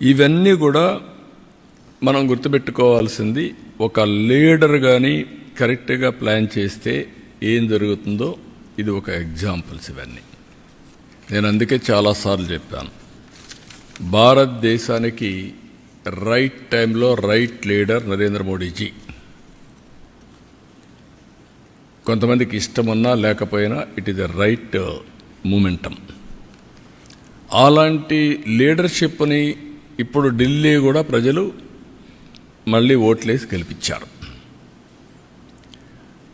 ఇవన్నీ కూడా మనం గుర్తుపెట్టుకోవాల్సింది. ఒక లీడర్ కానీ కరెక్ట్గా ప్లాన్ చేస్తే ఏం జరుగుతుందో ఇది ఒక ఎగ్జాంపుల్స్. ఇవన్నీ నేను అందుకే చాలాసార్లు చెప్పాను, భారతదేశానికి రైట్ టైంలో రైట్ లీడర్ నరేంద్ర మోడీజీ. కొంతమందికి ఇష్టమున్నా లేకపోయినా it is the right momentum. అలాంటి లీడర్షిప్ని ఇప్పుడు ఢిల్లీ కూడా ప్రజలు మళ్ళీ ఓట్లేసి గెలిపించారు.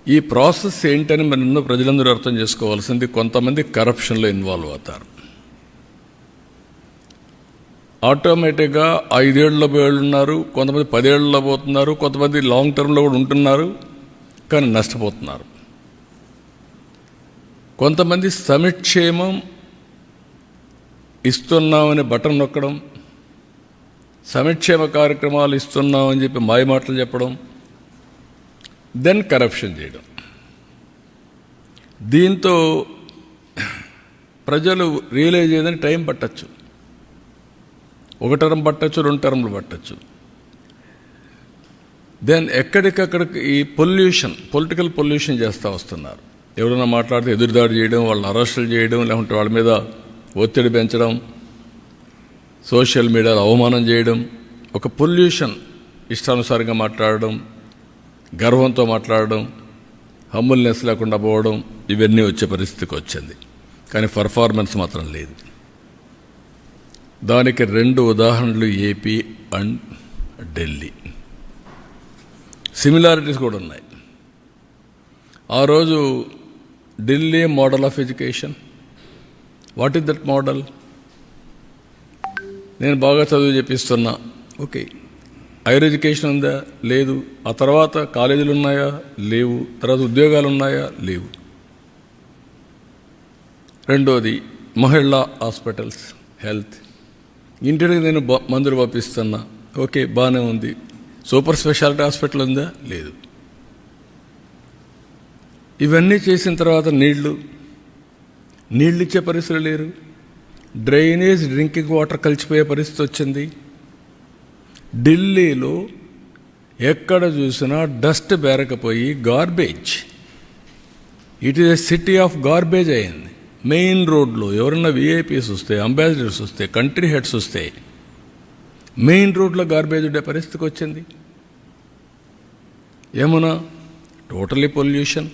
ఈ ప్రాసెస్ ఏంటని మన ప్రజలందరూ అర్థం చేసుకోవాల్సింది. కొంతమంది కరప్షన్లో ఇన్వాల్వ్ అవుతారు. ఆటోమేటిక్గా 5 ఏళ్ళలో ఉన్నారు, కొంతమంది 10 ఏళ్ళలో పోతున్నారు, కొంతమంది లాంగ్ టర్మ్లో కూడా ఉంటున్నారు, కానీ నష్టపోతున్నారు. కొంతమంది సంక్షేమం ఇస్తున్నామని బటన్ నొక్కడం, సంక్షేమ కార్యక్రమాలు ఇస్తున్నామని చెప్పి మాయమాటలు చెప్పడం, దెన్ కరప్షన్ చేయడం. దీంతో ప్రజలు రియలైజ్ అయ్యేదని టైం పట్టచ్చు. 1 టర్మ్ పట్టచ్చు, 2 టర్మ్లు పట్టచ్చు. దెన్ ఎక్కడికక్కడికి ఈ పొలిటికల్ పొల్యూషన్ చేస్తూ వస్తున్నారు. ఎవరైనా మాట్లాడితే ఎదురుదాడి చేయడం, వాళ్ళని అరెస్టులు చేయడం, లేకుంటే వాళ్ళ మీద ఒత్తిడి పెంచడం, సోషల్ మీడియాలో అవమానం చేయడం, ఒక పొల్యూషన్, ఇష్టానుసారంగా మాట్లాడడం, గర్వంతో మాట్లాడడం, హంబుల్నెస్ లేకుండా పోవడం, ఇవన్నీ వచ్చే పరిస్థితికి వచ్చింది. కానీ పర్ఫార్మెన్స్ మాత్రం లేదు. దానికి 2 ఉదాహరణలు ఏపీ అండ్ ఢిల్లీ. సిమిలారిటీస్ కూడా ఉన్నాయి. ఆ రోజు Delhi model of education, what is that model? నేను బాగా చదువు చెప్పిస్తున్నా, ఓకే. హైయర్ ఎడ్యుకేషన్ ఉందా? లేదు. ఆ తర్వాత కాలేజీలు ఉన్నాయా? లేవు. తర్వాత ఉద్యోగాలు ఉన్నాయా? లేవు. రెండోది మహిళా హాస్పిటల్స్, హెల్త్. ఇంటికి నేను మందులు పంపిస్తున్నా, ఓకే, బాగానే ఉంది. సూపర్ స్పెషాలిటీ హాస్పిటల్ ఉందా? లేదు. ఇవన్నీ చేసిన తర్వాత నీళ్లు ఇచ్చే పరిస్థితులు లేరు. డ్రైనేజ్, డ్రింకింగ్ వాటర్ కలిసిపోయే పరిస్థితి వచ్చింది. ఢిల్లీలో ఎక్కడ చూసినా డస్ట్ బేరకపోయి garbage, it is a city of garbage అయింది. మెయిన్ రోడ్లో ఎవరన్నా విఐపీస్ వస్తే, అంబాసిడర్స్ వస్తే, కంట్రీ హెడ్స్ వస్తే మెయిన్ రోడ్లో గార్బేజ్ ఉండే పరిస్థితికి వచ్చింది. ఏమన్నా టోటలీ పొల్యూషన్.